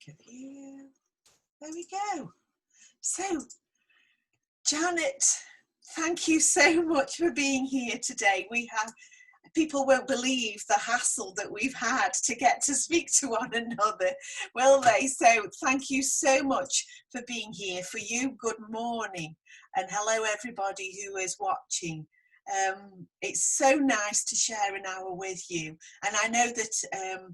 Look at you. There we go. So, Janet, thank you so much for being here today. People won't believe the hassle that we've had to get to speak to one another, will they? So thank you so much for being here. For you, good morning, and hello everybody who is watching. It's so nice to share an hour with you, and I know that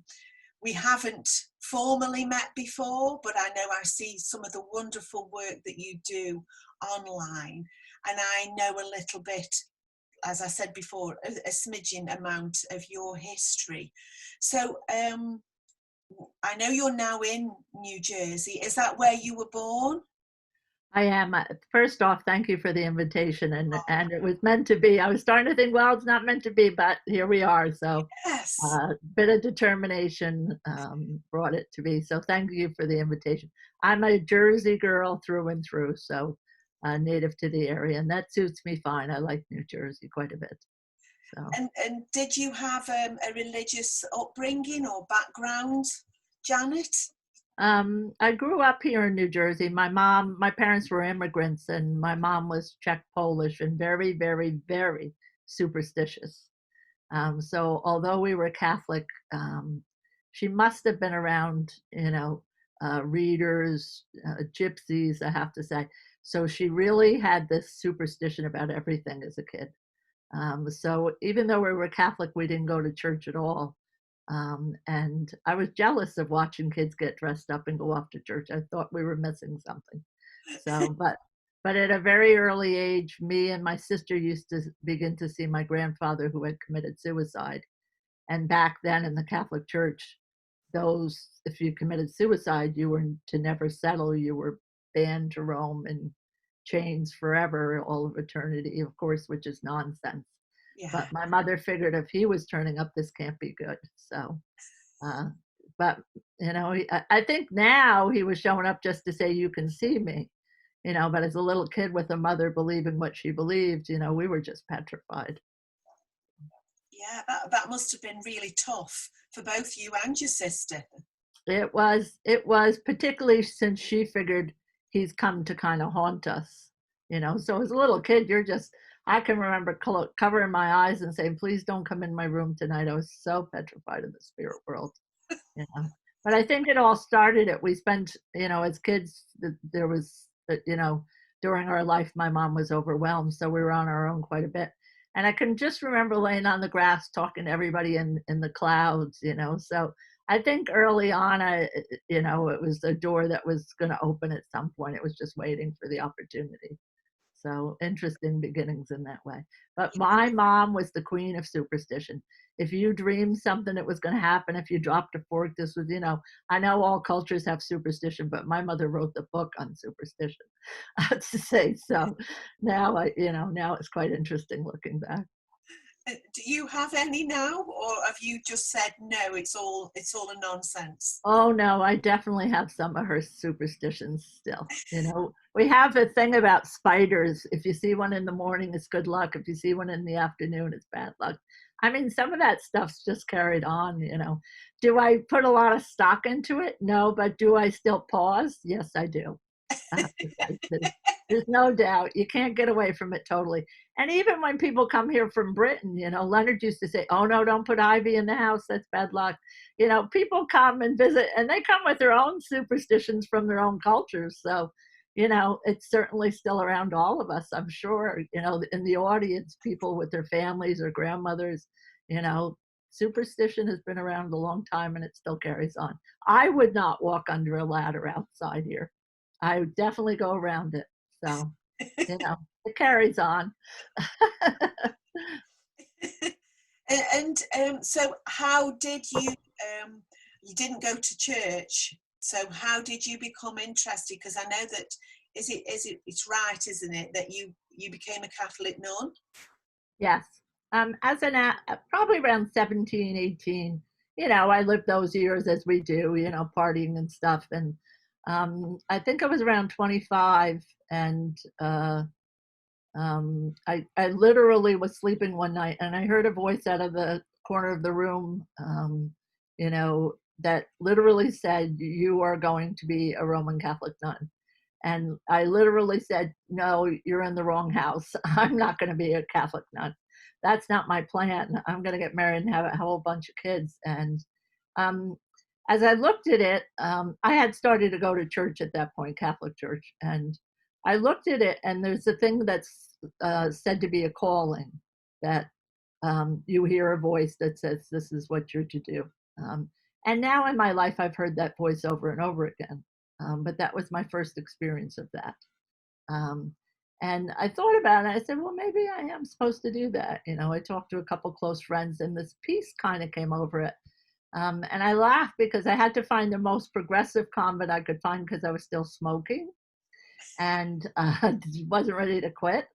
we haven't formally met before, but I know I see some of the wonderful work that you do online, and I know a little bit, as I said before, a smidgen amount of your history. So I know you're now in New Jersey. Is that where you were born? I am. First off, thank you for the invitation, and it was meant to be. I was starting to think, well, it's not meant to be, but here we are. So, Yes. bit of determination brought it to be. So, thank you for the invitation. I'm a Jersey girl through and through, so native to the area, and that suits me fine. I like New Jersey quite a bit. So. And did you have a religious upbringing or background, Janet? I grew up here in New Jersey. My parents were immigrants, and my mom was Czech Polish and very, very, very superstitious. So although we were Catholic, she must have been around, readers, gypsies, I have to say. So she really had this superstition about everything as a kid. So even though we were Catholic, we didn't go to church at all. And I was jealous of watching kids get dressed up and go off to church. I thought we were missing something. So, but at a very early age, me and my sister used to begin to see my grandfather who had committed suicide. And back then in the Catholic Church, if you committed suicide, you were to never settle. You were banned to roam in chains forever, all of eternity, of course, which is nonsense. Yeah. But my mother figured if he was turning up, this can't be good. So, uh, but I think now he was showing up just to say, you can see me, but as a little kid with a mother believing what she believed, we were just petrified. Yeah, that must have been really tough for both you and your sister. It was particularly since she figured he's come to kind of haunt us, So as a little kid, I can remember covering my eyes and saying, please don't come in my room tonight. I was so petrified of the spirit world, But I think it all started we spent, as kids, there was, during our life, my mom was overwhelmed. So we were on our own quite a bit. And I can just remember laying on the grass, talking to everybody in the clouds, So I think early on, it was a door that was going to open at some point. It was just waiting for the opportunity. So interesting beginnings in that way. But my mom was the queen of superstition. If you dreamed something that was going to happen, if you dropped a fork, this was, I know all cultures have superstition, but my mother wrote the book on superstition, to say. So now now it's quite interesting looking back. Do you have any now, or have you just said no? It's all a nonsense. Oh no, I definitely have some of her superstitions still. We have a thing about spiders. If you see one in the morning, it's good luck. If you see one in the afternoon, it's bad luck. I mean, some of that stuff's just carried on. Do I put a lot of stock into it? No, but do I still pause? Yes, I do. I have to say, there's no doubt. You can't get away from it totally. And even when people come here from Britain, Leonard used to say, oh no, don't put ivy in the house. That's bad luck. People come and visit, and they come with their own superstitions from their own cultures. So, it's certainly still around all of us, I'm sure, in the audience, people with their families or grandmothers, superstition has been around a long time and it still carries on. I would not walk under a ladder outside here. I would definitely go around it. So, it carries on. And so how did you didn't go to church, so how did you become interested? Because I know that it's right, isn't it, that you became a Catholic nun? Yes. As probably around 17, 18, I lived those years as we do, partying and stuff. And I think I was around 25, and I literally was sleeping one night and I heard a voice out of the corner of the room, that literally said, "You are going to be a Roman Catholic nun." And I literally said, "No, you're in the wrong house. I'm not going to be a Catholic nun. That's not my plan. I'm going to get married and have a whole bunch of kids." And um, as I looked at it, I had started to go to church at that point, Catholic church. And I looked at it, and there's a thing that's said to be a calling, that you hear a voice that says, "This is what you're to do." Um, and now in my life, I've heard that voice over and over again. But that was my first experience of that. Um, and I thought about it. I said, well, maybe I am supposed to do that. I talked to a couple close friends, and this peace kind of came over it. And I laughed because I had to find the most progressive convent I could find because I was still smoking and wasn't ready to quit.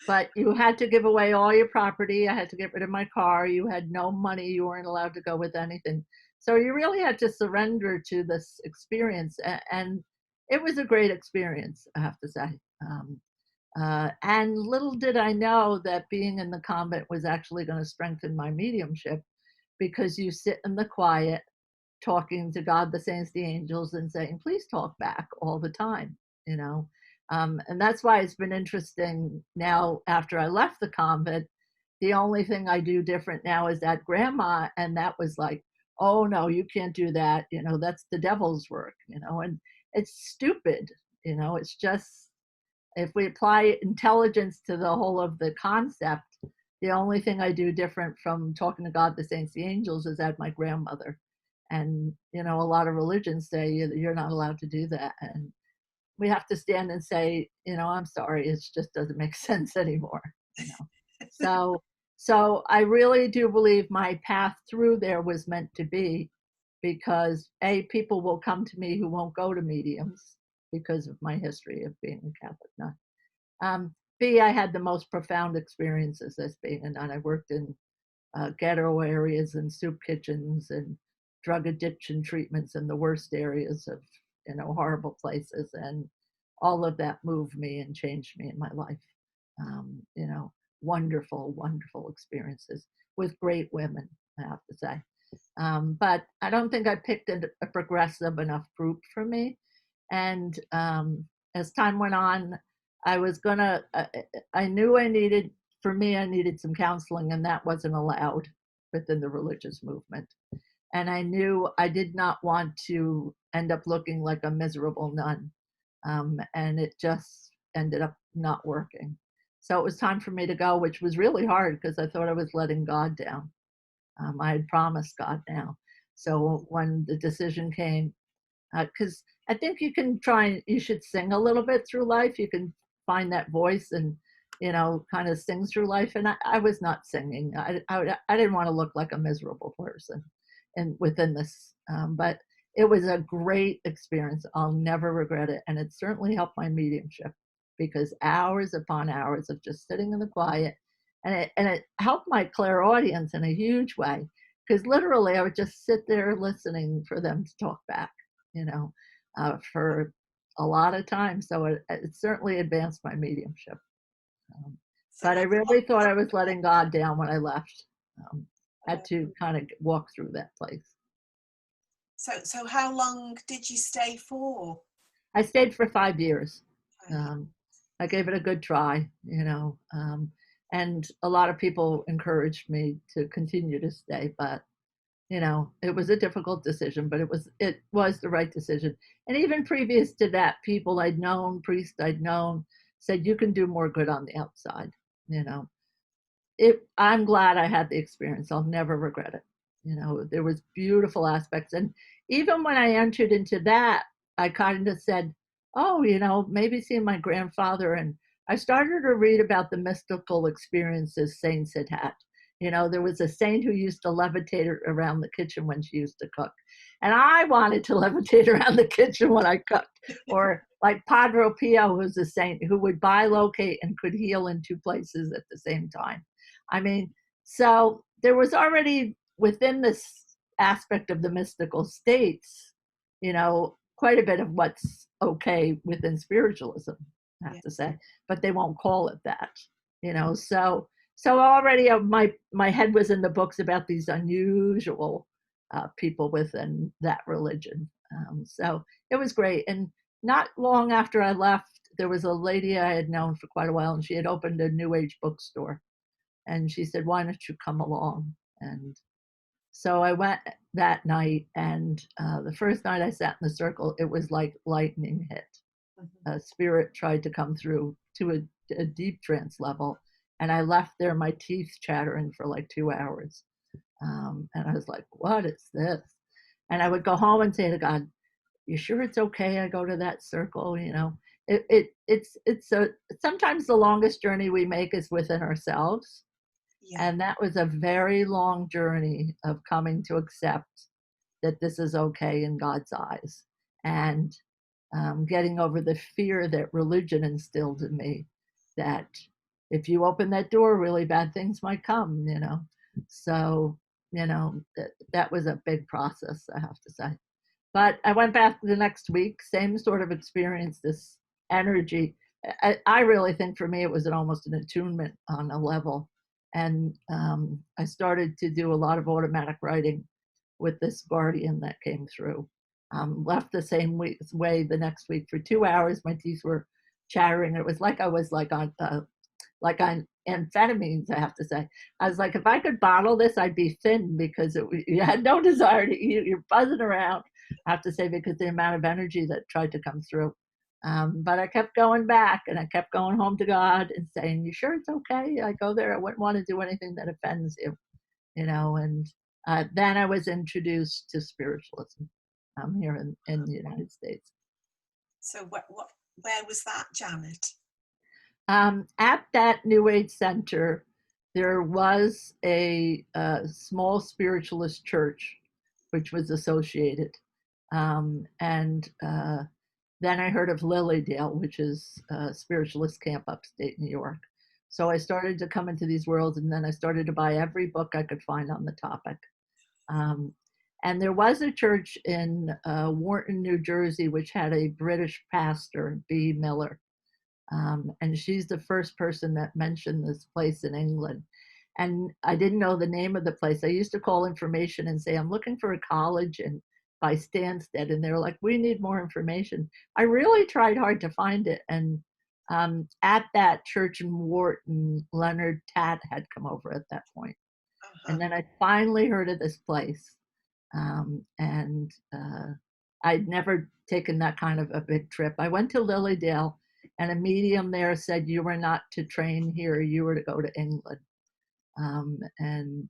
But you had to give away all your property. I had to get rid of my car. You had no money. You weren't allowed to go with anything. So you really had to surrender to this experience. And it was a great experience, I have to say. And little did I know that being in the convent was actually going to strengthen my mediumship, because you sit in the quiet talking to God, the saints, the angels, and saying, please talk back all the time, you know. And that's why it's been interesting now after I left the convent. The only thing I do different now is that grandma, and that was like, oh no, you can't do that. That's the devil's work, and it's stupid. It's just, if we apply intelligence to the whole of the concept, the only thing I do different from talking to God, the saints, the angels, is add my grandmother. And, a lot of religions say you're not allowed to do that. And we have to stand and say, I'm sorry, it just doesn't make sense anymore. So I really do believe my path through there was meant to be, because people will come to me who won't go to mediums because of my history of being a Catholic nun. B, I had the most profound experiences as being a nun. I worked in ghetto areas and soup kitchens and drug addiction treatments in the worst areas of, horrible places. And all of that moved me and changed me in my life. Wonderful, wonderful experiences with great women, I have to say. But I don't think I picked a progressive enough group for me. And as time went on, I knew I needed some counseling, and that wasn't allowed within the religious movement. And I knew I did not want to end up looking like a miserable nun. And it just ended up not working. So it was time for me to go, which was really hard because I thought I was letting God down. I had promised God now. So when the decision came, because I think you should sing a little bit through life. You can find that voice and, kind of sing through life. And I was not singing. I didn't want to look like a miserable person and within this, but it was a great experience. I'll never regret it. And it certainly helped my mediumship, because hours upon hours of just sitting in the quiet, and it helped my clairaudience in a huge way, because literally I would just sit there listening for them to talk back, for a lot of time. So it certainly advanced my mediumship. But I really thought I was letting God down when I left. Had to kind of walk through that place. So how long did you stay for? I stayed for 5 years. I gave it a good try, and a lot of people encouraged me to continue to stay, but it was a difficult decision, but it was the right decision. And even previous to that, people I'd known, priests I'd known, said you can do more good on the outside. I'm glad I had the experience. I'll never regret it. There was beautiful aspects. And even when I entered into that, I kind of said, oh, maybe seeing my grandfather, and I started to read about the mystical experiences saints had had. There was a saint who used to levitate around the kitchen when she used to cook. And I wanted to levitate around the kitchen when I cooked. Or like Padre Pio, who's a saint who would bilocate and could heal in two places at the same time. I mean, so there was already within this aspect of the mystical states, quite a bit of what's okay within spiritualism, I have to say, but they won't call it that, so already my head was in the books about these unusual people within that religion. So it was great. And not long after I left, there was a lady I had known for quite a while, and she had opened a New Age bookstore. And she said, "Why don't you come along?" And so I went that night, and the first night I sat in the circle, it was like lightning hit. A spirit tried to come through to a deep trance level, and I left there, my teeth chattering for like 2 hours. And I was like, "What is this?" And I would go home and say to God, "You sure it's okay I go to that circle?" It's a sometimes the longest journey we make is within ourselves. Yeah. And that was a very long journey of coming to accept that this is okay in God's eyes, and getting over the fear that religion instilled in me, that if you open that door, really bad things might come. So, that was a big process, I have to say. But I went back the next week, same sort of experience, this energy. I really think for me it was almost an attunement on a level. And I started to do a lot of automatic writing with this guardian that came through. Left the same way the next week for 2 hours. My teeth were chattering. It was like I was like on amphetamines, I have to say. I was like, if I could bottle this, I'd be thin, because you had no desire to eat. You're buzzing around, I have to say, because the amount of energy that tried to come through. But I kept going back, and I kept going home to God and saying, "You sure it's okay? I go there. I wouldn't want to do anything that offends you. And then I was introduced to spiritualism here in the United States. So where was that, Janet? At that New Age center, there was a small spiritualist church which was associated. And then I heard of Lilydale, which is a spiritualist camp upstate New York. So I started to come into these worlds, and then I started to buy every book I could find on the topic. And there was a church in Wharton, New Jersey, which had a British pastor, B. Miller. And she's the first person that mentioned this place in England. And I didn't know the name of the place. I used to call information and say, "I'm looking for a college by Stansted." And they were like, "We need more information." I really tried hard to find it. And at that church in Wharton, Leonard Tatt had come over at that point. And then I finally heard of this place. And I'd never taken that kind of a big trip. I went to Lilydale, and a medium there said, "You were not to train here, you were to go to England." And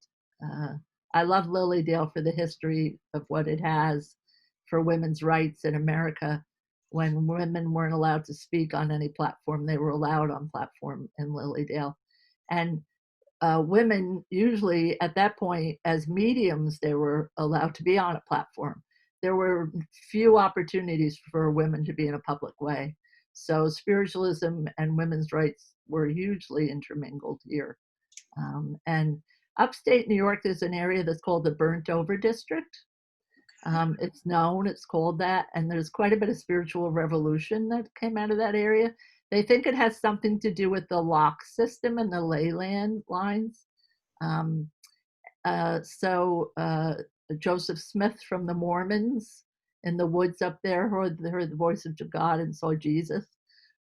I love Lilydale for the history of what it has for women's rights in America. When women weren't allowed to speak on any platform, they were allowed on platform in Lilydale. And women usually at that point, as mediums, they were allowed to be on a platform. There were few opportunities for women to be in a public way. So spiritualism and women's rights were hugely intermingled here. And upstate New York, there's an area that's called the Burnt Over District. It's called that, and there's quite a bit of spiritual revolution that came out of that area. They think it has something to do with the lock system and the ley lines. Um, so Joseph Smith from the Mormons in the woods up there heard the voice of God and saw Jesus.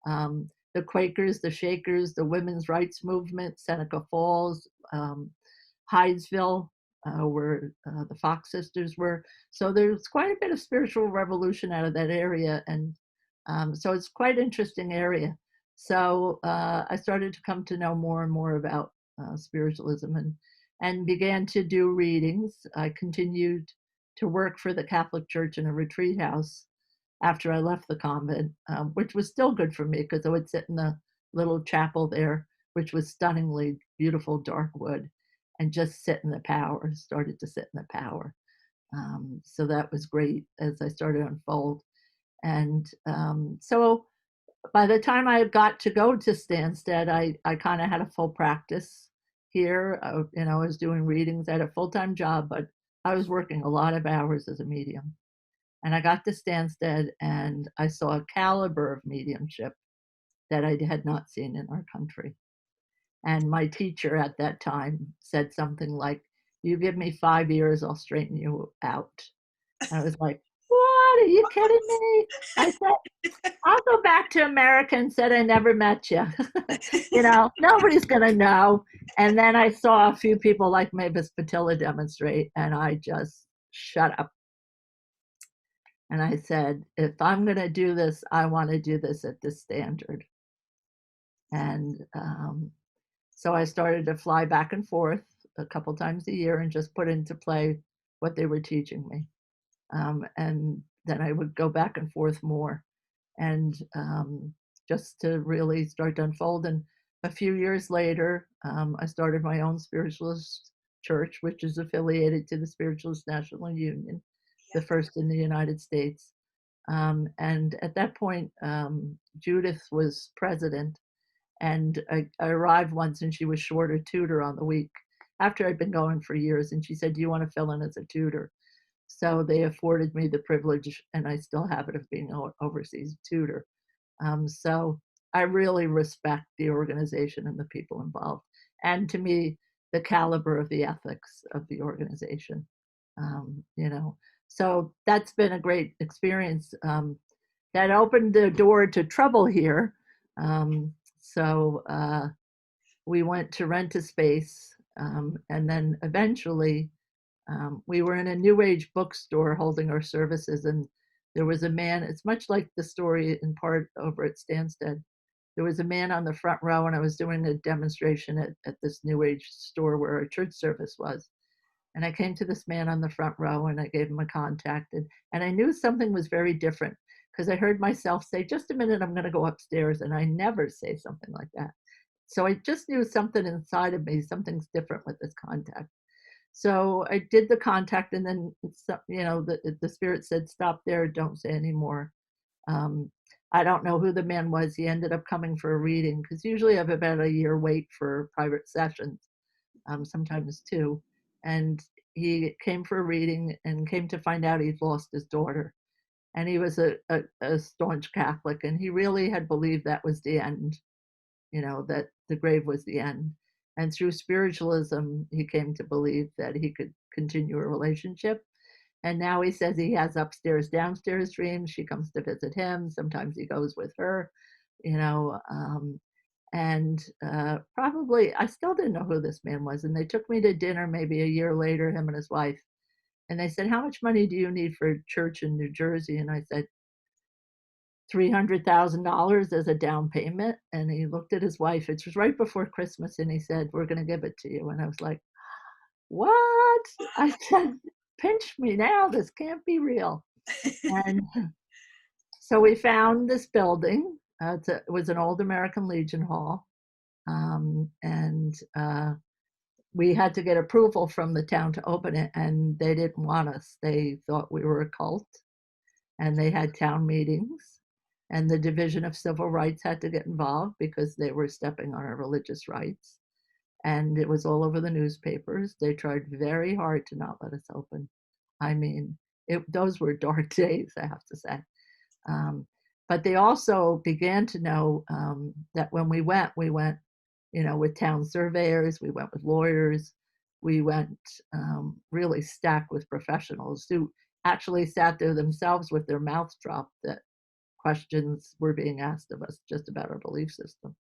The Quakers, the Shakers, the women's rights movement, Seneca Falls, Hydesville, where the Fox sisters were. So there's quite a bit of spiritual revolution out of that area. And so it's quite an interesting area. So I started to come to know more and more about spiritualism, and began to do readings. I continued to work for the Catholic Church in a retreat house after I left the convent, which was still good for me because I would sit in the little chapel there, which was stunningly beautiful dark wood, and just sit in the power, started to sit in the power. So that was great as I started to unfold. And so by the time I got to go to Stansted, I kind of had a full practice here. I was doing readings. I had a full-time job, but I was working a lot of hours as a medium. And I got to Stansted, and I saw a caliber of mediumship that I had not seen in our country. And my teacher at that time said something like, you give me 5 years, I'll straighten you out. I was like, what? Are you kidding me? I said, I'll go back to America and said I never met you. Nobody's going to know. And then I saw a few people like Mavis Patilla demonstrate, and I just shut up. And I said, if I'm going to do this, I want to do this at this standard. And so I started to fly back and forth a couple times a year and just put into play what they were teaching me. And then I would go back and forth more, and just to really start to unfold. And a few years later, I started my own spiritualist church, which is affiliated to the Spiritualist National Union, the first in the United States. And at that point, Judith was president, and I arrived once and she was short a tutor on the week after I'd been going for years. And she said, do you want to fill in as a tutor? So they afforded me the privilege, and I still have it, of being an overseas tutor. So I really respect the organization and the people involved. And to me, the caliber of the ethics of the organization. So that's been a great experience. That opened the door to trouble here. So we went to rent a space, and then eventually we were in a New Age bookstore holding our services, and there was a man. It's much like the story in part over at Stansted. There was a man on the front row, and I was doing a demonstration at this New Age store where our church service was. And I came to this man on the front row, and I gave him a contact, and I knew something was very different, because I heard myself say, just a minute, I'm going to go upstairs. And I never say something like that. So I just knew something inside of me, something's different with this contact. So I did the contact, and then, the spirit said, stop there, don't say anymore. I don't know who the man was. He ended up coming for a reading, because usually I have about a year wait for private sessions, sometimes two. And he came for a reading and came to find out he'd lost his daughter. And he was a staunch Catholic, and he really had believed that was the end, that the grave was the end. And through spiritualism, he came to believe that he could continue a relationship. And now he says he has upstairs, downstairs dreams. She comes to visit him. Sometimes he goes with her, and probably, I still didn't know who this man was. And they took me to dinner maybe a year later, him and his wife. And they said, how much money do you need for church in New Jersey? And I said, $300,000 as a down payment. And he looked at his wife. It was right before Christmas. And he said, we're going to give it to you. And I was like, what? I said, pinch me now. This can't be real. And so we found this building. It was an old American Legion Hall. And we had to get approval from the town to open it, and they didn't want us. They thought we were a cult, and they had town meetings, and the Division of Civil Rights had to get involved because they were stepping on our religious rights. And it was all over the newspapers. They tried very hard to not let us open. I mean, those were dark days, I have to say. But they also began to know that when we went, with town surveyors, we went with lawyers, we went really stacked with professionals who actually sat there themselves with their mouths dropped that questions were being asked of us just about our belief system.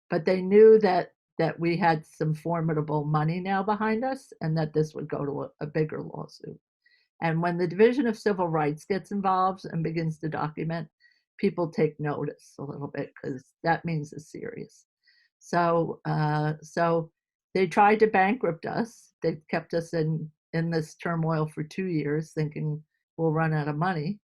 But they knew that we had some formidable money now behind us, and that this would go to a bigger lawsuit. And when the Division of Civil Rights gets involved and begins to document, people take notice a little bit, because that means it's serious. So they tried to bankrupt us. They kept us in this turmoil for 2 years, thinking we'll run out of money.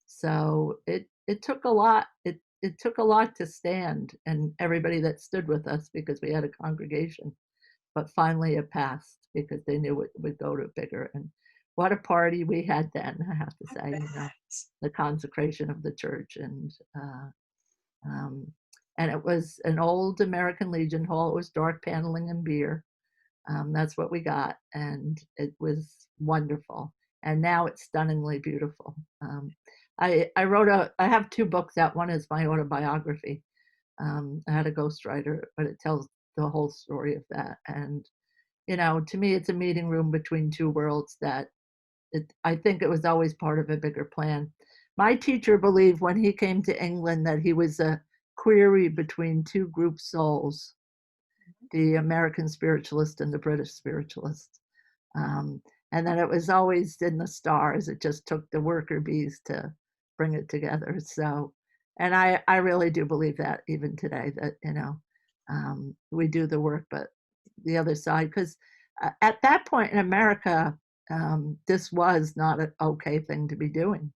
So it took a lot. It took a lot to stand, and everybody that stood with us, because we had a congregation. But finally it passed, because they knew it would go to bigger. And what a party we had then, I have to say, the consecration of the church. And it was an old American Legion Hall. It was dark paneling and beer. That's what we got. And it was wonderful. And now it's stunningly beautiful. I have 2 books out. One is my autobiography. I had a ghostwriter, but it tells the whole story of that. And To me, it's a meeting room between two worlds that I think it was always part of a bigger plan. My teacher believed when he came to England that he was a query between two group souls, the American spiritualist and the British spiritualist. Um, and then it was always in the stars. It just took the worker bees to bring it together. So, and I really do believe that even today that, we do the work, but the other side, because at that point in America, this was not an okay thing to be doing.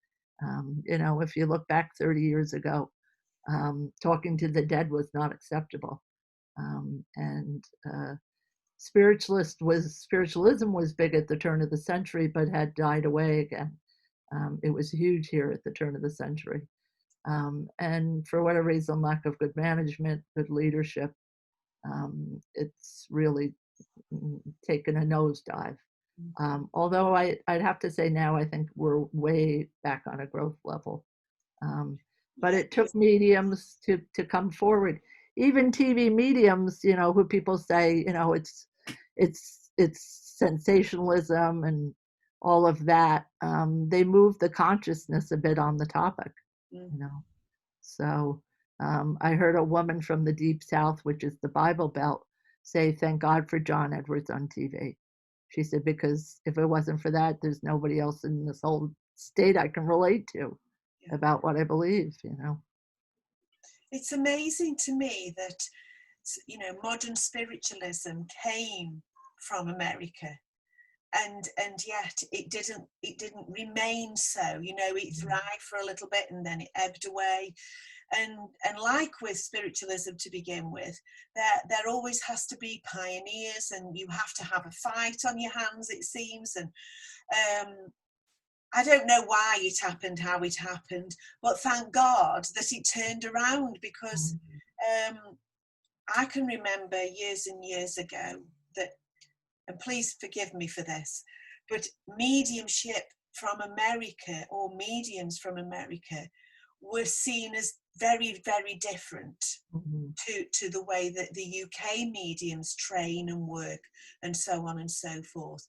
If you look back 30 years ago, talking to the dead was not acceptable. And spiritualism was big at the turn of the century, but had died away again. It was huge here at the turn of the century. And for whatever reason, lack of good management, good leadership, it's really taken a nosedive. Although I'd have to say now I think we're way back on a growth level. But it took mediums to come forward. Even TV mediums, who people say, it's sensationalism and all of that. They move the consciousness a bit on the topic, So I heard a woman from the Deep South, which is the Bible Belt, say, "Thank God for John Edwards on TV." She said, because if it wasn't for that, there's nobody else in this whole state I can relate to about what I believe, It's amazing to me that, modern spiritualism came from America, and yet it didn't remain so. It thrived for a little bit and then it ebbed away. And like with spiritualism to begin with, there always has to be pioneers, and you have to have a fight on your hands, it seems. And I don't know why it happened, how it happened, but thank God that it turned around, because I can remember years and years ago that, and please forgive me for this, but mediumship from America, or mediums from America, were seen as very, very different to the way that the UK mediums train and work, and so on and so forth.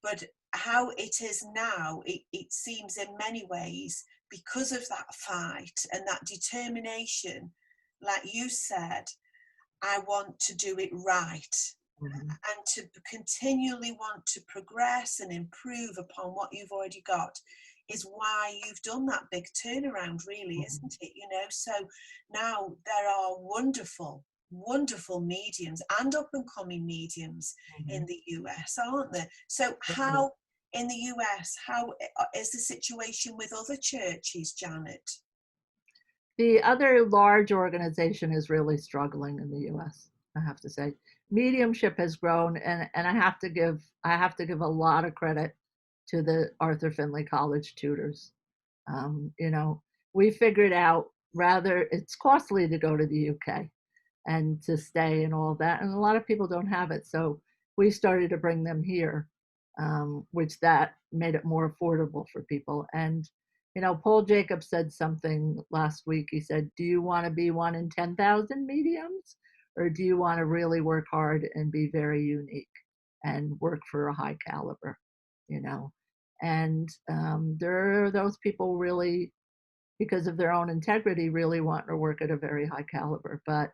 But how it is now, it seems in many ways, because of that fight and that determination, like you said, I want to do it right. And to continually want to progress and improve upon what you've already got is why you've done that big turnaround, really, isn't it? So now there are wonderful, wonderful mediums and up and coming mediums in the US, aren't there? So how in the US, how is the situation with other churches, Janet? The other large organization is really struggling in the US, I have to say. Mediumship has grown, and I have to give a lot of credit to the Arthur Findlay College tutors. We figured out, rather it's costly to go to the UK and to stay and all that, and a lot of people don't have it, so we started to bring them here, which that made it more affordable for people. And Paul Jacobs said something last week. He said, "Do you want to be one in 10,000 mediums, or do you want to really work hard and be very unique and work for a high caliber?" And there are those people really, because of their own integrity, really want to work at a very high caliber. But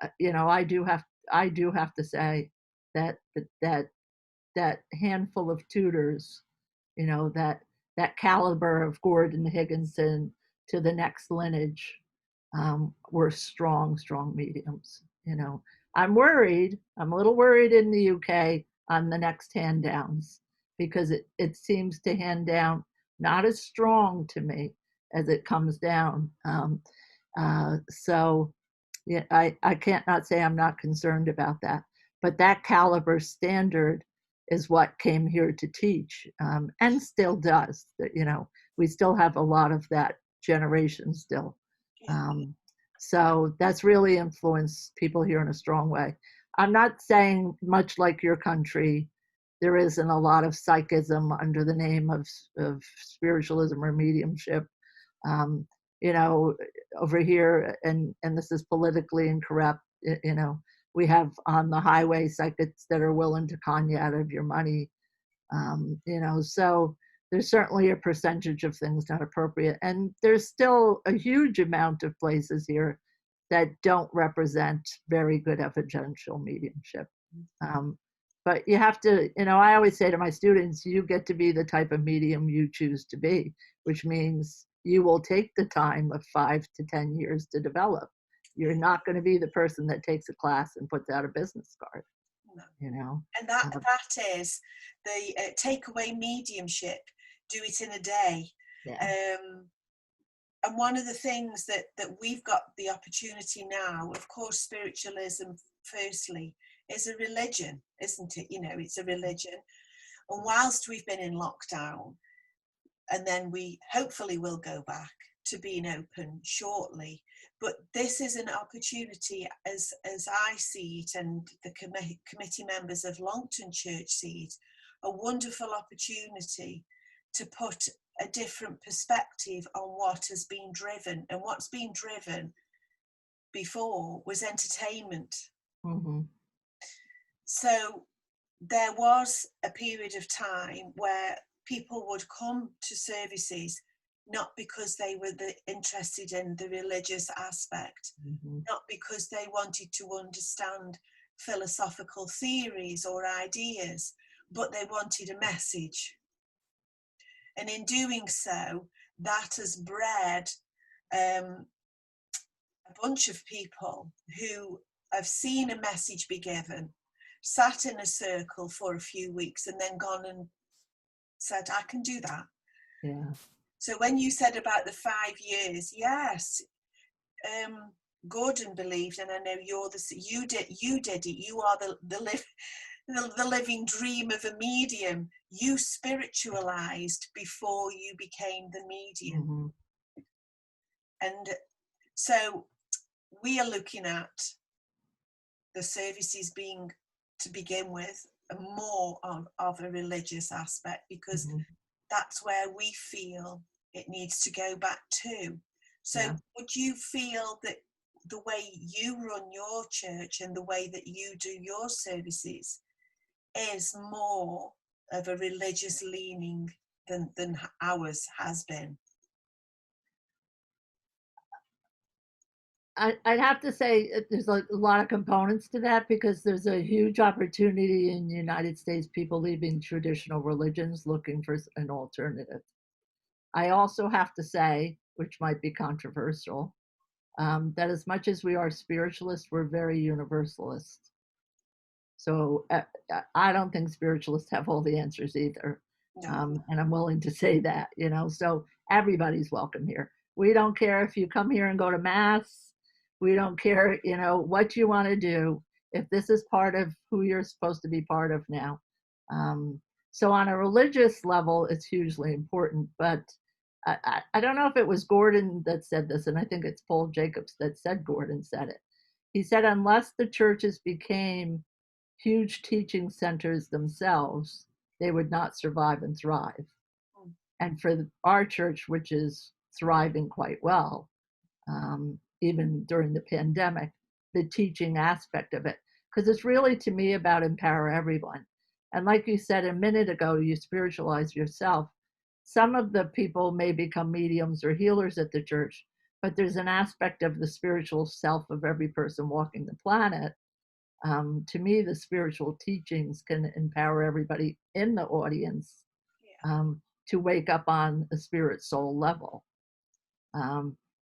I do have to say that that handful of tutors, that caliber of Gordon Higginson to the next lineage, were strong mediums. I'm a little worried in the UK on the next hand downs, because it seems to hand down not as strong to me as it comes down. So yeah, I can't not say I'm not concerned about that, but that caliber standard is what came here to teach, and still does. We still have a lot of that generation still. So that's really influenced people here in a strong way. I'm not saying, much like your country, there isn't a lot of psychism under the name of spiritualism or mediumship. Over here, and this is politically incorrect, we have on the highway psychics that are willing to con you out of your money. So there's certainly a percentage of things not appropriate. And there's still a huge amount of places here that don't represent very good evidential mediumship. But you have to, I always say to my students, you get to be the type of medium you choose to be, which means you will take the time of 5 to 10 years to develop. You're not going to be the person that takes a class and puts out a business card. No. And that is the takeaway mediumship. Do it in a day. Yeah. And one of the things that we've got the opportunity now, of course, spiritualism, firstly, is a religion, isn't it? It's a religion. And whilst we've been in lockdown, and then we hopefully will go back to being open shortly, but this is an opportunity, as I see it, and the committee members of Longton Church see it, a wonderful opportunity to put a different perspective on what has been driven. And what's been driven before was entertainment. Mm-hmm. So there was a period of time where people would come to services not because they were interested in the religious aspect, mm-hmm. not because they wanted to understand philosophical theories or ideas, but they wanted a message. And in doing so, that has bred a bunch of people who have seen a message be given, sat in a circle for a few weeks, and then gone and said, I can do that. Yeah. So when you said about the 5 years, yes, Gordon believed, and I know you did it. You are the living dream of a medium. You spiritualized before you became the medium. Mm-hmm. And so we are looking at the services being, to begin with, more of a religious aspect, because mm-hmm. that's where we feel it needs to go back to. So Yeah. would you feel that the way you run your church and the way that you do your services is more of a religious leaning than ours has been? I'd have to say there's a lot of components to that, because there's a huge opportunity in the United States, people leaving traditional religions looking for an alternative. I also have to say, which might be controversial, that as much as we are spiritualists, we're very universalist. So I don't think spiritualists have all the answers either. No. And I'm willing to say that, so everybody's welcome here. We don't care if you come here and go to mass. We don't care, what you want to do, if this is part of who you're supposed to be part of now. So on a religious level, it's hugely important. But I don't know if it was Gordon that said this, and I think it's Paul Jacobs that said Gordon said it. He said, unless the churches became huge teaching centers themselves, they would not survive and thrive. And for our church, which is thriving quite well, even during the pandemic, the teaching aspect of it, because it's really, to me, about empower everyone. And like you said a minute ago, you spiritualize yourself. Some of the people may become mediums or healers at the church, but there's an aspect of the spiritual self of every person walking the planet. To me, the spiritual teachings can empower everybody in the audience to wake up on a spirit soul level.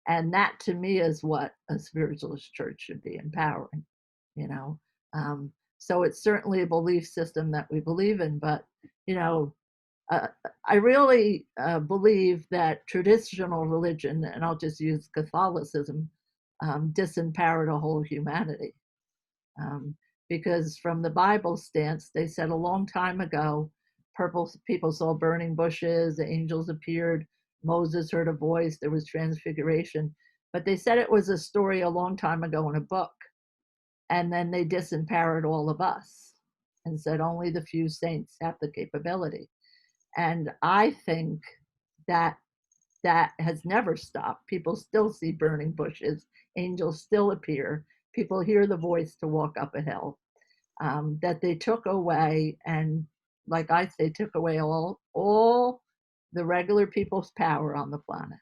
And that, to me, is what a spiritualist church should be, empowering, So it's certainly a belief system that we believe in, but, I really believe that traditional religion, and I'll just use Catholicism, disempowered a whole humanity. Because from the Bible stance, they said a long time ago, people saw burning bushes, angels appeared, Moses heard a voice, there was transfiguration. But they said it was a story a long time ago in a book. And then they disempowered all of us and said only the few saints have the capability. And I think that has never stopped. People still see burning bushes, angels still appear, people hear the voice to walk up a hill, that they took away, and like I say, took away all the regular people's power on the planet.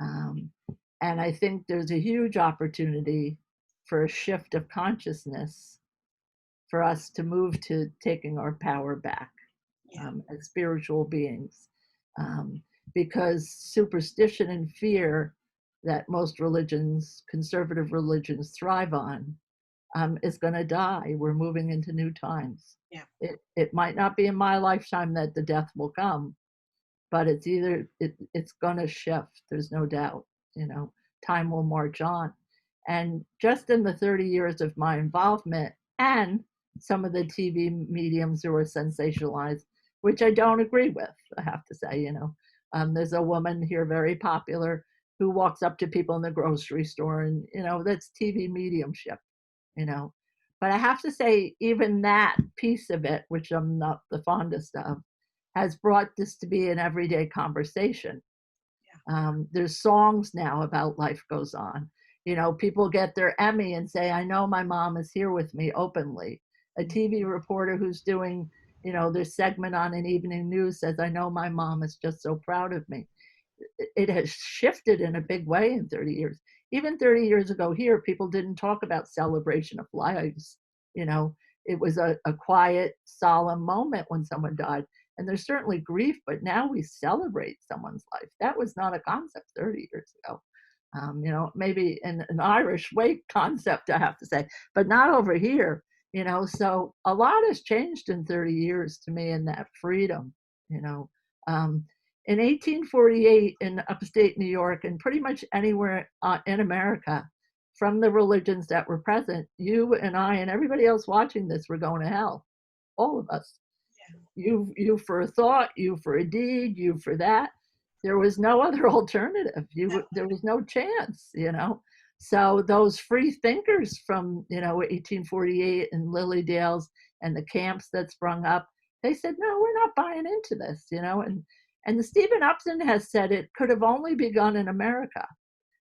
Um, and I think there's a huge opportunity for a shift of consciousness for us to move to taking our power back, Yeah. as spiritual beings. Um, because superstition and fear that most religions, conservative religions, thrive on, is going to die. We're moving into new times. Yeah. It might not be in my lifetime that the death will come, but it's going to shift. There's no doubt. You know, time will march on. And just in the 30 years of my involvement, and some of the TV mediums who are sensationalized, which I don't agree with, I have to say, there's a woman here very popular who walks up to people in the grocery store, and that's TV mediumship. you know. But I have to say, even that piece of it, which I'm not the fondest of, has brought this to be an everyday conversation. There's songs now about life goes on. People get their Emmy and say, I know my mom is here with me openly. A TV reporter who's doing, their segment on an evening news says, I know my mom is just so proud of me. It has shifted in a big way in 30 years. Even 30 years ago here, people didn't talk about celebration of lives. It was a quiet, solemn moment when someone died. And there's certainly grief, but now we celebrate someone's life. That was not a concept 30 years ago. Maybe an Irish wake concept, I have to say, but not over here. So a lot has changed in 30 years to me in that freedom. In 1848 in upstate New York and pretty much anywhere in America, from the religions that were present, you and I and everybody else watching this were going to hell. All of us. You for a thought, you for a deed, you for that. There was no other alternative. There was no chance. So those free thinkers from 1848 and Lily and the camps that sprung up, they said, no, we're not buying into this. And the Stephen Upton has said it could have only begun in America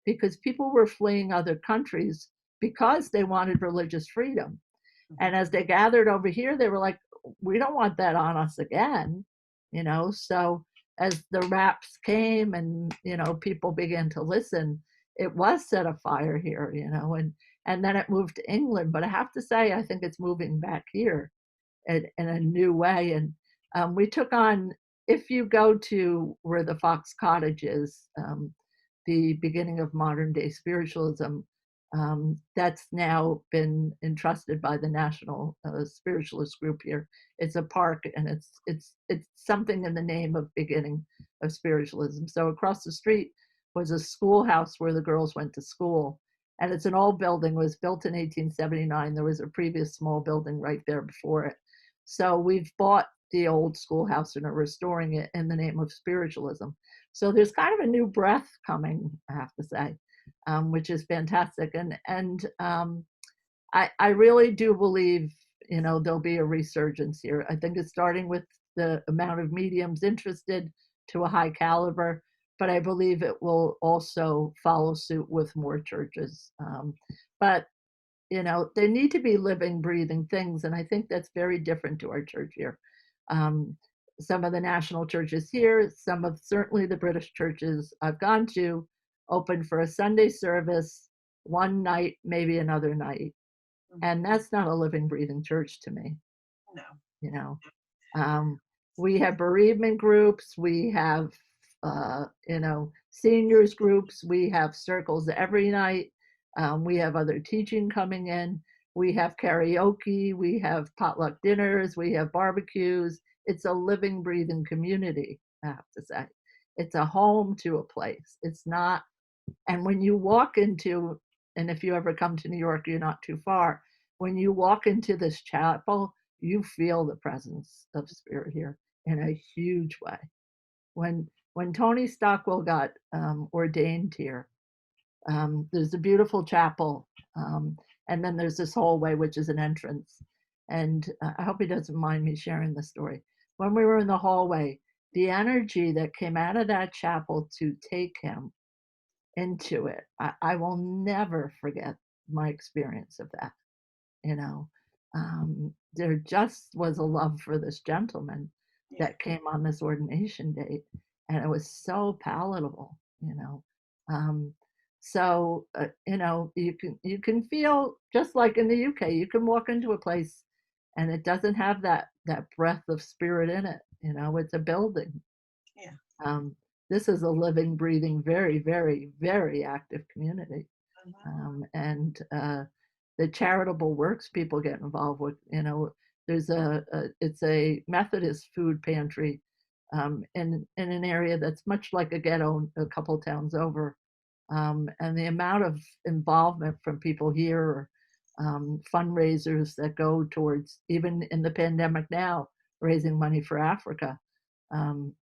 because people were fleeing other countries because they wanted religious freedom. And as they gathered over here, they were like, we don't want that on us again. So as the raps came and, people began to listen, it was set afire here, and then it moved to England. But I have to say, I think it's moving back here in a new way. And we took on, if you go to where the Fox Cottage is, the beginning of modern day spiritualism, that's now been entrusted by the National Spiritualist Group here. It's a park, and it's something in the name of beginning of spiritualism. So across the street was a schoolhouse where the girls went to school, and it's an old building. It was built in 1879. There was a previous small building right there before it. So we've bought the old schoolhouse and are restoring it in the name of spiritualism. So there's kind of a new breath coming, I have to say, which is fantastic. And I really do believe, there'll be a resurgence here. I think it's starting with the amount of mediums interested to a high caliber, but I believe it will also follow suit with more churches. But they need to be living, breathing things. And I think that's very different to our church here. Some of the national churches here, certainly the British churches I've gone to, open for a Sunday service one night, maybe another night. And that's not a living, breathing church to me. No. We have bereavement groups, we have, seniors groups, we have circles every night. We have other teaching coming in. We have karaoke, we have potluck dinners, we have barbecues. It's a living, breathing community, I have to say. It's a home to a place. It's not, and when you walk into, and if you ever come to New York, you're not too far. When you walk into this chapel, you feel the presence of spirit here in a huge way. When Tony Stockwell got ordained here, there's a beautiful chapel, and then there's this hallway, which is an entrance. And I hope he doesn't mind me sharing the story. When we were in the hallway, the energy that came out of that chapel to take him into it, I will never forget my experience of that. You know, there just was a love for this gentleman Yeah. that came on this ordination date, and it was so palatable. Um, you can feel just like in the UK. You can walk into a place, and it doesn't have that breath of spirit in it. It's a building. Yeah. Um, this is a living, breathing, very, very, very active community. And the charitable works people get involved with. There's it's a Methodist food pantry in an area that's much like a ghetto a couple towns over. And the amount of involvement from people here, fundraisers that go towards, even in the pandemic now, raising money for Africa, um,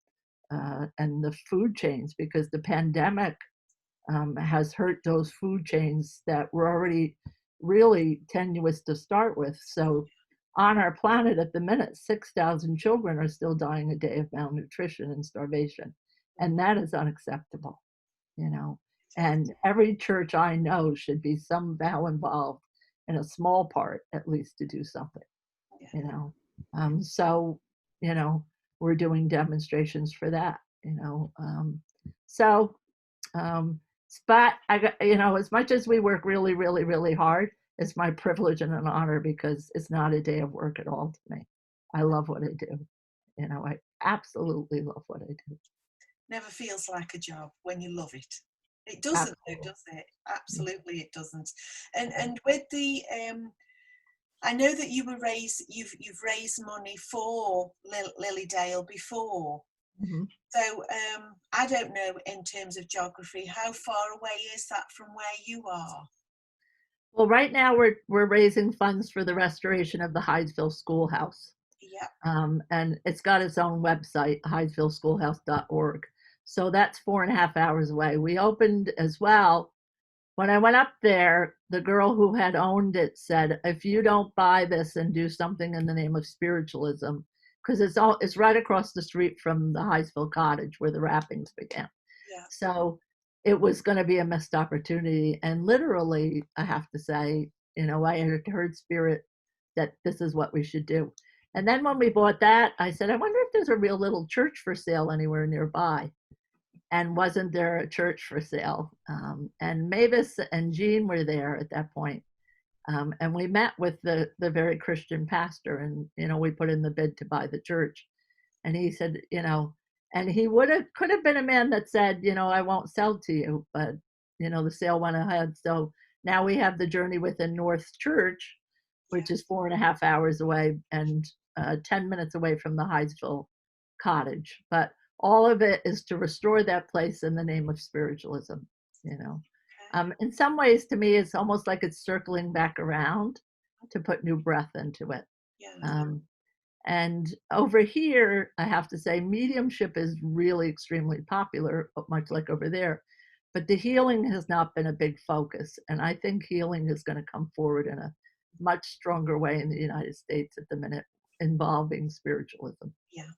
and the food chains, because the pandemic has hurt those food chains that were already really tenuous to start with. So, on our planet at the minute, 6,000 children are still dying a day of malnutrition and starvation. And that is unacceptable, you know. And Exactly. every church I know should be somehow involved in a small part, at least, to do something, Yeah. you know. So, you know, we're doing demonstrations for that, you know. So, um, but I got, as much as we work really, really, really hard, it's my privilege and an honor because it's not a day of work at all to me. I love what I do. I absolutely love what I do. Never feels like a job when you love it. It doesn't, though, Absolutely. does it? Absolutely, it doesn't. And with the I know that you've raised money for Lily Dale before. Mhm. So I don't know in terms of geography, how far away is that from where you are? Well, right now we're raising funds for the restoration of the Hydesville Schoolhouse, Yeah, and it's got its own website, hydesvilleschoolhouse.org. So that's 4.5 hours away. We opened as well. When I went up there, the girl who had owned it said, "If you don't buy this and do something in the name of spiritualism, because it's right across the street from the Hydesville Cottage where the wrappings began." yeah, So it was going to be a missed opportunity. And literally, I have to say, I had heard spirit that this is what we should do. And then when we bought that, I said, I wonder if there's a real little church for sale anywhere nearby. And wasn't there a church for sale? And Mavis and Jean were there at that point. And we met with the very Christian pastor, and we put in the bid to buy the church. And he said, and he could have been a man that said, I won't sell to you, but the sale went ahead. So now we have the Journey Within North Church, yeah. which is 4.5 hours away and 10 minutes away from the Hydesville Cottage. But all of it is to restore that place in the name of spiritualism. You know, Okay. in some ways, to me, it's almost like it's circling back around to put new breath into it. Yeah, Um, and over here, I have to say, mediumship is really extremely popular, much like over there. But the healing has not been a big focus. And I think healing is going to come forward in a much stronger way in the United States at the minute, involving spiritualism yeah.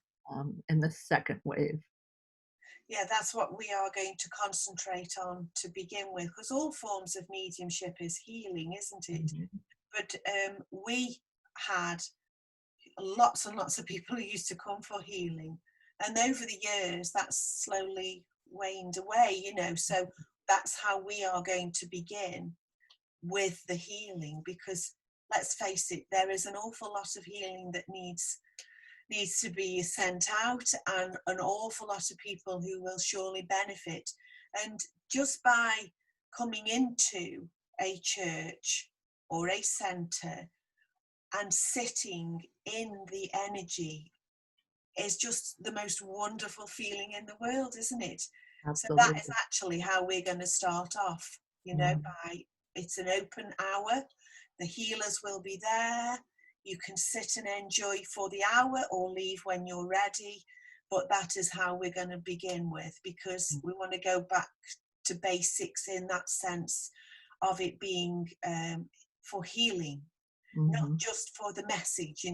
in the second wave. Yeah, that's what we are going to concentrate on to begin with, because all forms of mediumship is healing, isn't it? Mhm. But we had lots and lots of people who used to come for healing, and over the years that's slowly waned away, so that's how we are going to begin with the healing, because let's face it, there is an awful lot of healing that needs to be sent out, and an awful lot of people who will surely benefit. And just by coming into a church or a centre and sitting in the energy is just the most wonderful feeling in the world, isn't it? So that is Absolutely. actually how we're going to start off, Mhm. by it's an open hour. The healers will be there. You can sit and enjoy for the hour or leave when you're ready. But that is how we're going to begin with, because we want to go back to basics in that sense of it being for healing, not Mhm. just for the message,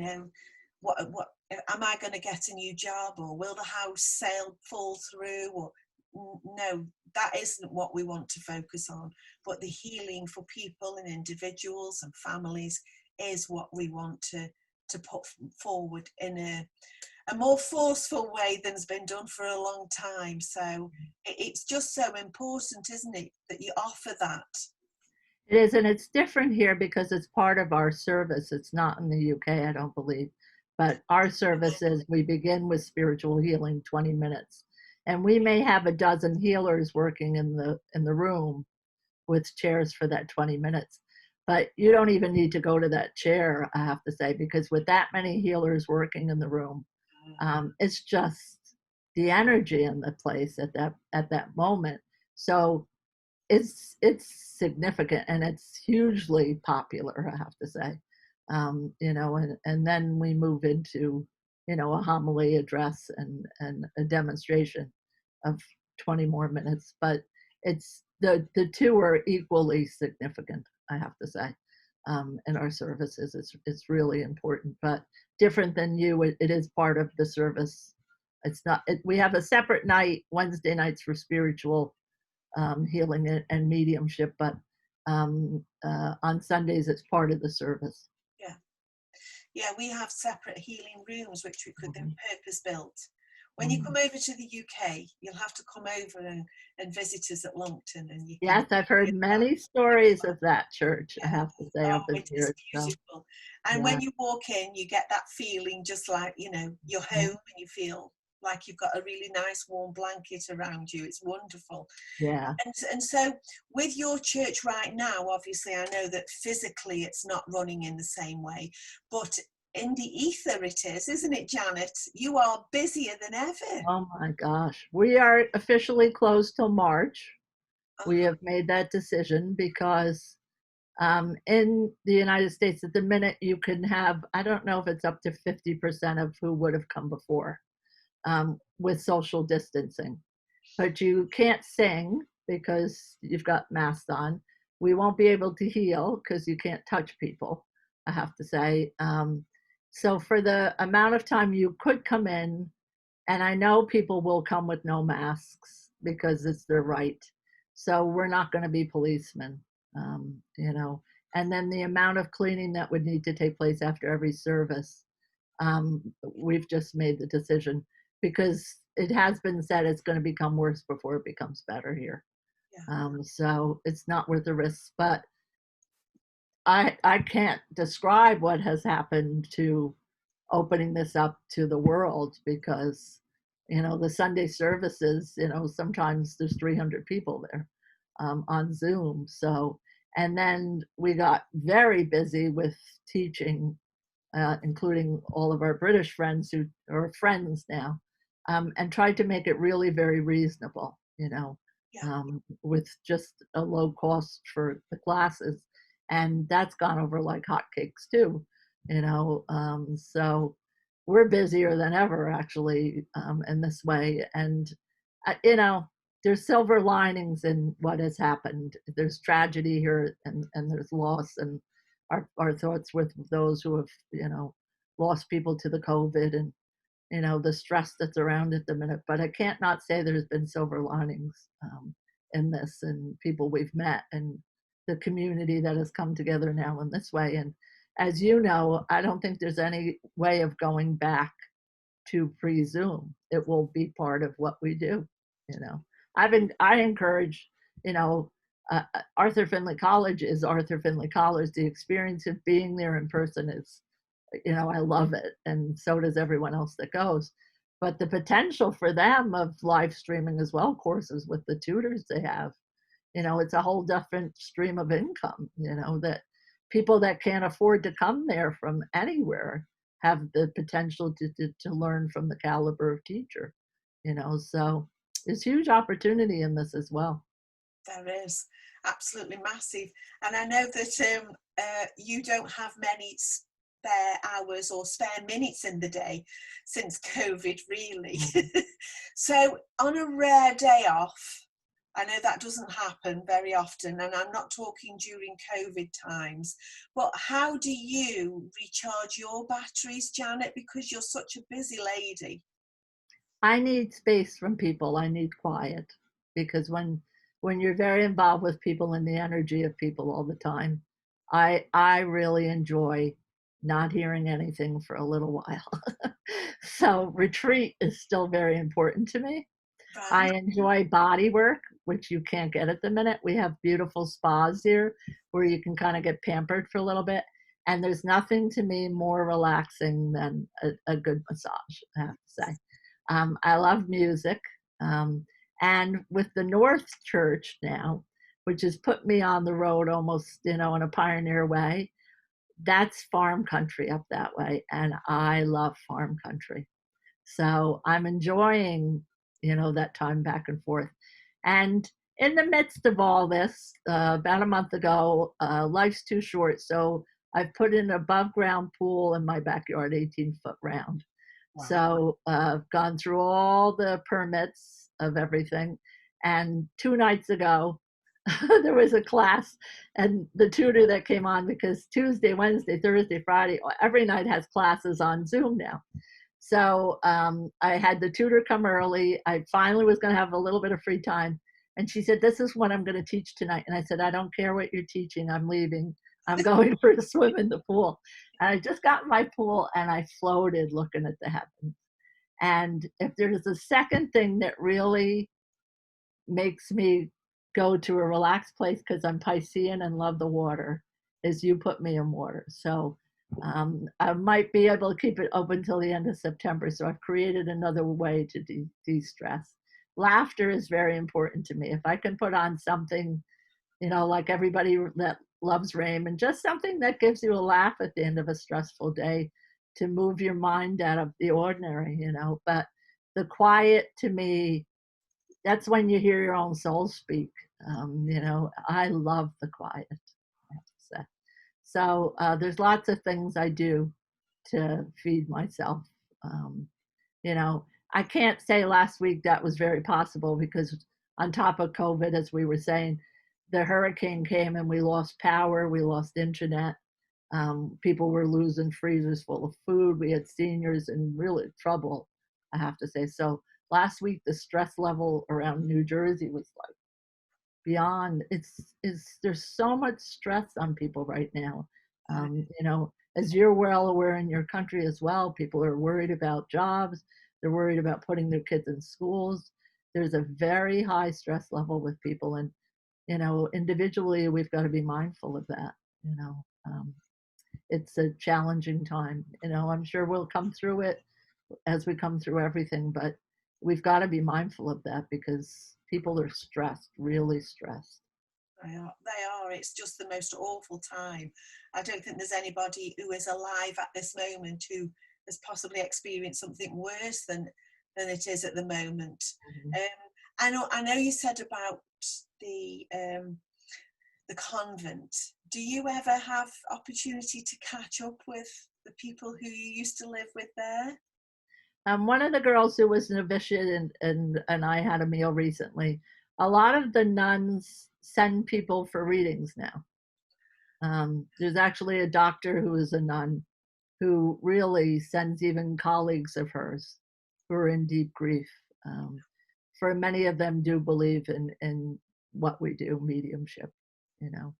what am I going to get a new job, or will the house sale fall through, or no, that isn't what we want to focus on, but the healing for people and individuals and families is what we want to put forward in a more forceful way than's been done for a long time. So it's just so important, isn't it, that you offer that. It is, and it's different here because it's part of our service. It's not in the UK, I don't believe. But our service is we begin with spiritual healing, 20 minutes. And we may have a dozen healers working in the room with chairs for that 20 minutes. But you don't even need to go to that chair, I have to say, because with that many healers working in the room, it's just the energy in the place at that moment. So it's significant and it's hugely popular, I have to say. And then we move into, a homily address and a demonstration of 20 more minutes. But it's the two are equally significant, I have to say. In our services, it's really important, but different than you. It is part of the service. It's not. We have a separate night, Wednesday nights, for spiritual healing and mediumship, but on Sundays it's part of the service. Yeah, yeah, we have separate healing rooms which we could then purpose built. When you come over to the UK, you'll have to come over and visit us at Longton, and you can. Yes, I've heard many stories of that church, I Yeah. have to say, up in It is here. So, beautiful. And yeah. when you walk in, you get that feeling just like, you're home, and you feel like you've got a really nice warm blanket around you. It's wonderful. Yeah. And so with your church right now, obviously, I know that physically it's not running in the same way, but in the ether it is, isn't it, Janet? You are busier than ever. Oh my gosh. We are officially closed till March. We Uh-huh. have made that decision because in the United States at the minute you can have, I don't know if it's up to 50% of who would have come before, with social distancing. But you can't sing because you've got masks on. We won't be able to heal because you can't touch people, I have to say. So for the amount of time you could come in, and I know people will come with no masks because it's their right. So we're not going to be policemen, um, you know. And then the amount of cleaning that would need to take place after every service, we've just made the decision because it has been said it's going to become worse before it becomes better here. Yeah. So it's not worth the risk. But I can't describe what has happened to opening this up to the world because the Sunday services, sometimes there's 300 people there on Zoom. So, and then we got very busy with teaching, including all of our British friends who are friends now, and tried to make it really very reasonable, Yeah. with just a low cost for the classes. And that's gone over like hotcakes too, so we're busier than ever actually, in this way. And, there's silver linings in what has happened. There's tragedy here and there's loss, and our thoughts with those who have, lost people to the COVID and, the stress that's around at the minute. But I can't not say there's been silver linings, in this, and people we've met and the community that has come together now in this way. And as you know, I don't think there's any way of going back to pre-Zoom. It will be part of what we do. I encourage, Arthur Findlay College is Arthur Findlay College. The experience of being there in person is, I love it, and so does everyone else that goes. But the potential for them of live streaming as well, courses with the tutors they have, it's a whole different stream of income, that people that can't afford to come there from anywhere have the potential to learn from the caliber of teacher, so there's huge opportunity in this as well. There is absolutely massive. And I know that you don't have many spare hours or spare minutes in the day since COVID, really. So on a rare day off, I know that doesn't happen very often, and I'm not talking during COVID times, but how do you recharge your batteries, Janet, because you're such a busy lady? I need space from people. I need quiet. because when you're very involved with people and the energy of people all the time, I really enjoy not hearing anything for a little while. So retreat is still very important to me. I Right. enjoy body work, which you can't get at the minute. We have beautiful spas here where you can kind of get pampered for a little bit. And there's nothing to me more relaxing than a good massage, I have to say. I love music. Um, and with the North Church now, which has put me on the road almost, in a pioneer way, that's farm country up that way. And I love farm country. So I'm enjoying, that time back and forth. And in the midst of all this, about a month ago, life's too short. So I've put in an above ground pool in my backyard, 18-foot round. Wow. So I've gone through all the permits of everything. And 2 nights ago, there was a class, and the tutor that came on, because Tuesday, Wednesday, Thursday, Friday, every night has classes on Zoom now. So I had the tutor come early. I finally was going to have a little bit of free time. And she said, "This is what I'm going to teach tonight." And I said, "I don't care what you're teaching. I'm leaving. I'm going for a swim in the pool." And I just got in my pool and I floated looking at the heavens. And if there's a second thing that really makes me go to a relaxed place, because I'm Piscean and love the water, is you put me in water. So I might be able to keep it open till the end of September. So I've created another way to de-stress. Laughter is very important to me. If I can put on something, like everybody that loves Raymond, just something that gives you a laugh at the end of a stressful day to move your mind out of the ordinary. But the quiet, to me, that's when you hear your own soul speak. I love the quiet, I have to say. So there's lots of things I do to feed myself. Um, you know, I can't say last week that was very possible, because on top of COVID, as we were saying, the hurricane came and we lost power, we lost internet. People were losing freezers full of food. We had seniors in really trouble, I have to say. So last week, the stress level around New Jersey was like beyond. It's there's so much stress on people right now. As you're well aware in your country as well, people are worried about jobs. They're worried about putting their kids in schools. There's a very high stress level with people, and individually, we've got to be mindful of that. You know, um, it's a challenging time. I'm sure we'll come through it as we come through everything, but we've got to be mindful of that, because people are stressed, really stressed. They are. They are. It's just the most awful time. I don't think there's anybody who is alive at this moment who has possibly experienced something worse than it is at the moment. Mhm. I know you said about the um, the convent. Do you ever have opportunity to catch up with the people who you used to live with there? One of the girls who was novitiate, and I had a meal recently. A lot of the nuns send people for readings now. There's actually a doctor who is a nun who really sends even colleagues of hers who are in deep grief. Um, for many of them do believe in what we do, mediumship, you know.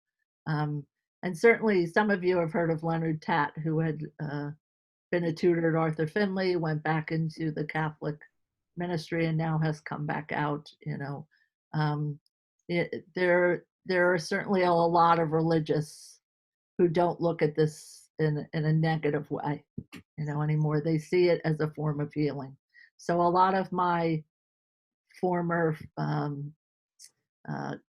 Um, and certainly some of you have heard of Leonard Tatt, who had been a tutor at Arthur Findlay, went back into the Catholic ministry, and now has come back out. Um, there are certainly a lot of religious who don't look at this in a negative way, anymore. They see it as a form of healing. So a lot of my former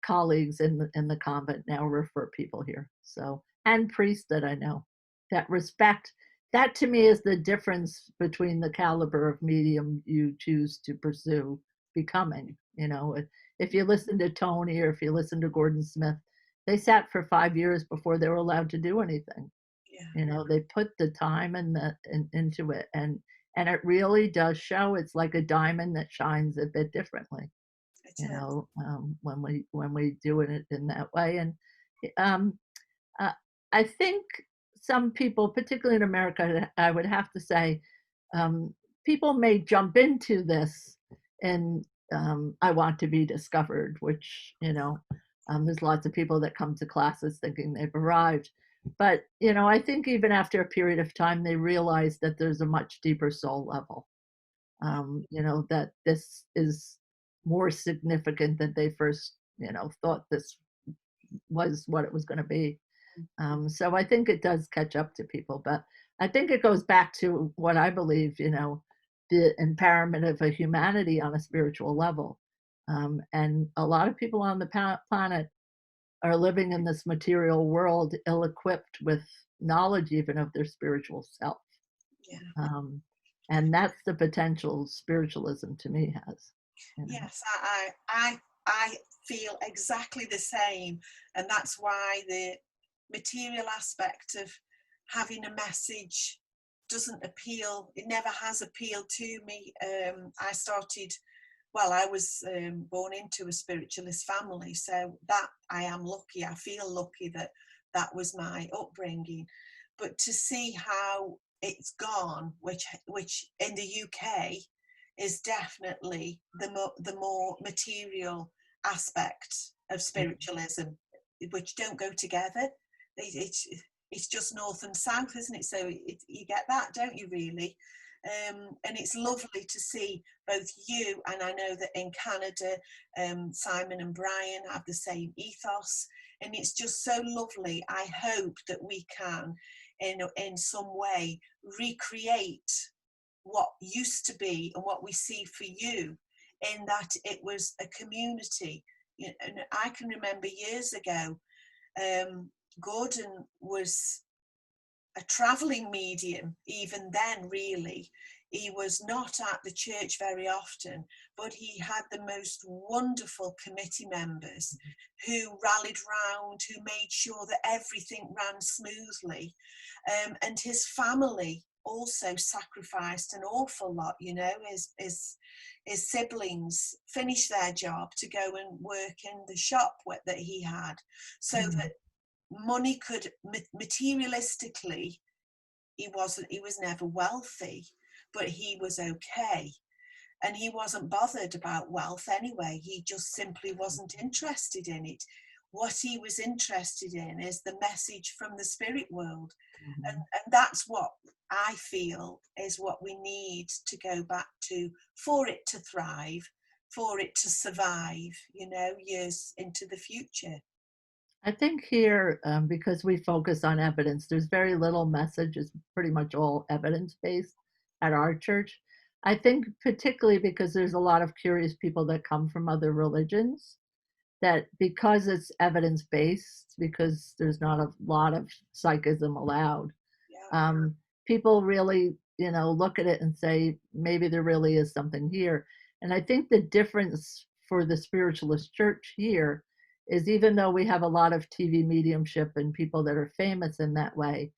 colleagues in the convent now refer people here. So, and priests that I know that respect. That, to me, is the difference between the caliber of medium you choose to pursue becoming. If you listen to Tony, or if you listen to Gordon Smith, they sat for 5 years before they were allowed to do anything. Yeah, They put the time into it, and it really does show. It's like a diamond that shines a bit differently, it is. when we do it in that way. And um, uh, I think some people, particularly in America, I would have to say, um, people may jump into this in I want to be discovered, which, there's lots of people that come to classes thinking they've arrived. But, I think even after a period of time, they realize that there's a much deeper soul level, that this is more significant than they first, thought this was what it was going to be. So I think it does catch up to people, but I think it goes back to what I believe, the empowerment of a humanity on a spiritual level. And a lot of people on the planet are living in this material world ill equipped with knowledge even of their spiritual self. Yeah. And that's the potential spiritualism to me has. Yes, I feel exactly the same, and that's why the material aspect of having a message doesn't appeal. It never has appealed to me. I was born into a spiritualist family, so that I am lucky. I feel lucky that that was my upbringing. But to see how it's gone, which in the UK is definitely the more material aspect of spiritualism, which don't go together. It's just north and south, isn't it? So you get that, don't you, really? And it's lovely to see both you, and I know that in Canada, Simon and Brian have the same ethos, and it's just so lovely. I hope that we can, in some way, recreate what used to be and what we see for you, in that it was a community. And I can remember years ago, Gordon was a traveling medium even then, really. He was not at the church very often, but he had the most wonderful committee members who rallied round, who made sure that everything ran smoothly. And his family also sacrificed an awful lot. His siblings finished their job to go and work in the shop that he had, so that money could materialistically, he was never wealthy, but he was okay, and he wasn't bothered about wealth anyway. He just simply wasn't interested in it. What he was interested in is the message from the spirit world. And that's what I feel is what we need to go back to, for it to thrive, for it to survive, years into the future. I think here, because we focus on evidence, there's very little message. It's pretty much all evidence based at our church. I think particularly because there's a lot of curious people that come from other religions, that because it's evidence based, because there's not a lot of psychism allowed, Yeah. people really, look at it and say, maybe there really is something here. And I think the difference for the spiritualist church here is, even though we have a lot of TV mediumship and people that are famous in that way,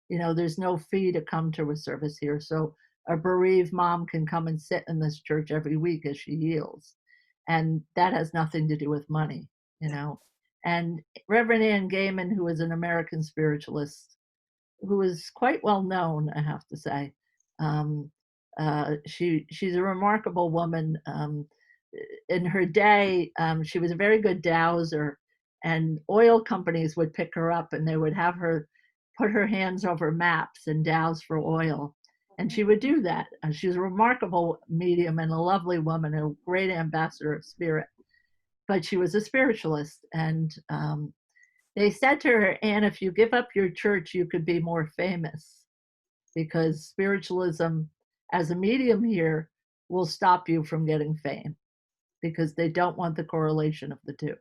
there's no fee to come to a service here. So a bereaved mom can come and sit in this church every week as she heals. And that has nothing to do with money, And Reverend Ann Gaiman, who is an American spiritualist, who is quite well known, I have to say. She's a remarkable woman. In her day, she was a very good dowser, and oil companies would pick her up and they would have her put her hands over maps and douse for oil. And she would do that. She was a remarkable medium and a lovely woman, a great ambassador of spirit. But she was a spiritualist. And they said to her, Anne, if you give up your church, you could be more famous, because spiritualism as a medium here will stop you from getting fame, because they don't want the correlation of the two.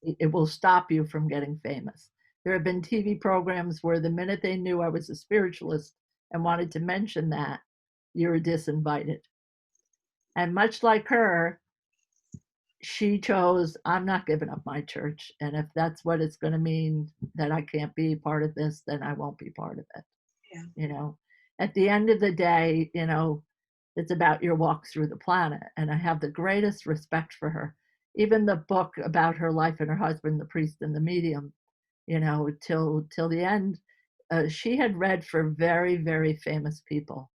It will stop you from getting famous. There have been TV programs where the minute they knew I was a spiritualist and wanted to mention that, you're disinvited. And much like her, she chose, I'm not giving up my church. And if that's what it's going to mean, that I can't be part of this, then I won't be part of it. Yeah. At the end of the day, it's about your walk through the planet. And I have the greatest respect for her. Even the book about her life and her husband, the priest and the medium, till the end, she had read for very, very famous people.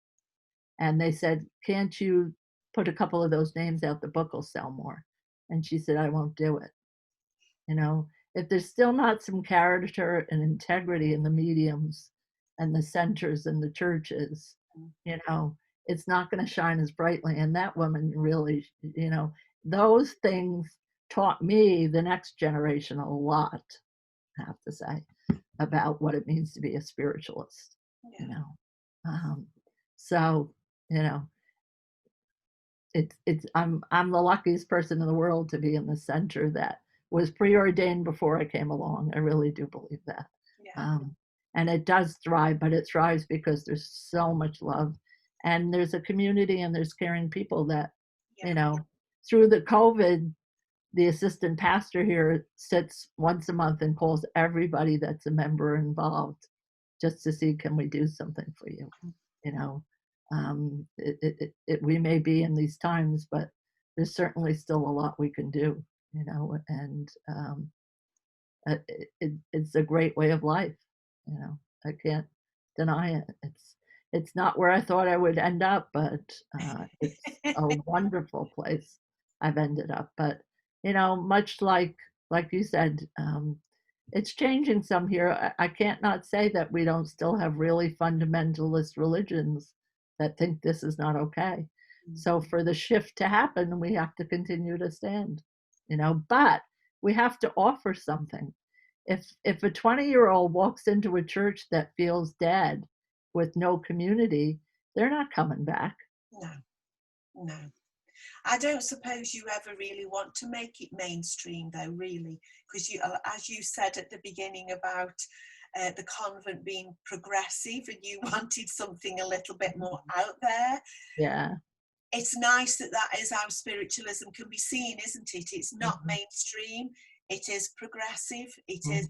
And they said, can't you put a couple of those names out, the book will sell more. And she said, I won't do it. You know, if there's still not some character and integrity in the mediums and the centers and the churches, you know, it's not going to shine as brightly. And that woman really, you know, those things taught me, the next generation, a lot, I have to say, about what it means to be a spiritualist, you know. So, you know, I'm the luckiest person in the world to be in the center that was preordained before I came along. I really do believe that. And it does thrive, but it thrives because there's so much love, and there's a community, and there's caring people that, you know, through the COVID, the assistant pastor here sits once a month and calls everybody that's a member involved just to see, can we do something for you? You know, we may be in these times, but there's certainly still a lot we can do, you know, and it's a great way of life. You know, I can't deny it. It's not where I thought I would end up, but it's a wonderful place I've ended up. But you know, much like you said, it's changing some here. I can't not say that we don't still have really fundamentalist religions that think this is not okay. So for the shift to happen, we have to continue to stand, you know, but we have to offer something. If a 20-year-old walks into a church that feels dead with no community, they're not coming back. No. I don't suppose you ever really want to make it mainstream, though, really, because you, as you said at the beginning about the convent being progressive, and you wanted something a little bit more out there. Yeah. It's nice that that is how spiritualism can be seen, isn't it? It's not mainstream. It is progressive. It is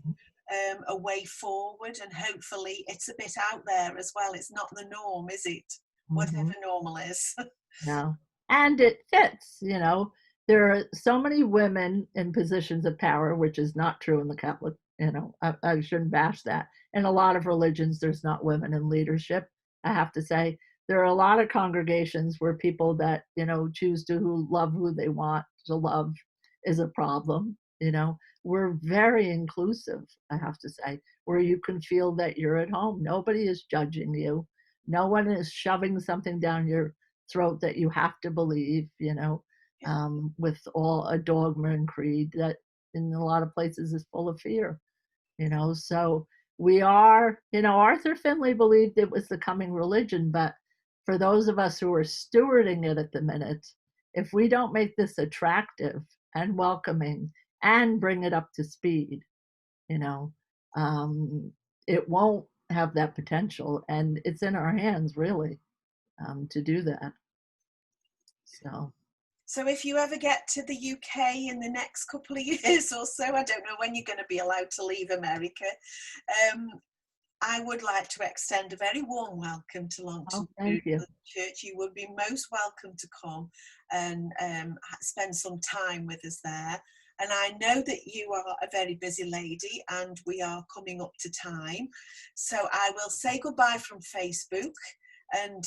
a way forward, and hopefully it's a bit out there as well. It's not the norm, is it? Whatever normal is. No. And it fits, you know. There are so many women in positions of power, which is not true in the Catholic, you know, I shouldn't bash that. In a lot of religions, there's not women in leadership. I have to say, there are a lot of congregations where people that, you know, choose to love who they want to love is a problem, you know. We're very inclusive, I have to say, where you can feel that you're at home. Nobody is judging you. No one is shoving something down your throat that you have to believe, you know, with all a dogma and creed that in a lot of places is full of fear, you know. So we are, you know, Arthur Finley believed it was the coming religion, but for those of us who are stewarding it at the minute, if we don't make this attractive and welcoming and bring it up to speed, you know, it won't have that potential, and it's in our hands really to do that. So if you ever get to the UK in the next couple of years or so, I don't know when you're going to be allowed to leave America, I would like to extend a very warm welcome to Longton Church. You would be most welcome to come and spend some time with us there. And I know that you are a very busy lady, and we are coming up to time. So I will say goodbye from Facebook and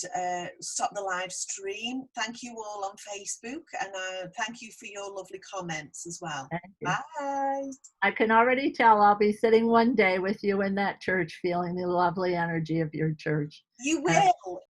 stop the live stream. Thank you all on Facebook, and thank you for your lovely comments as well. Bye. I can already tell I'll be sitting one day with you in that church, feeling the lovely energy of your church. You will.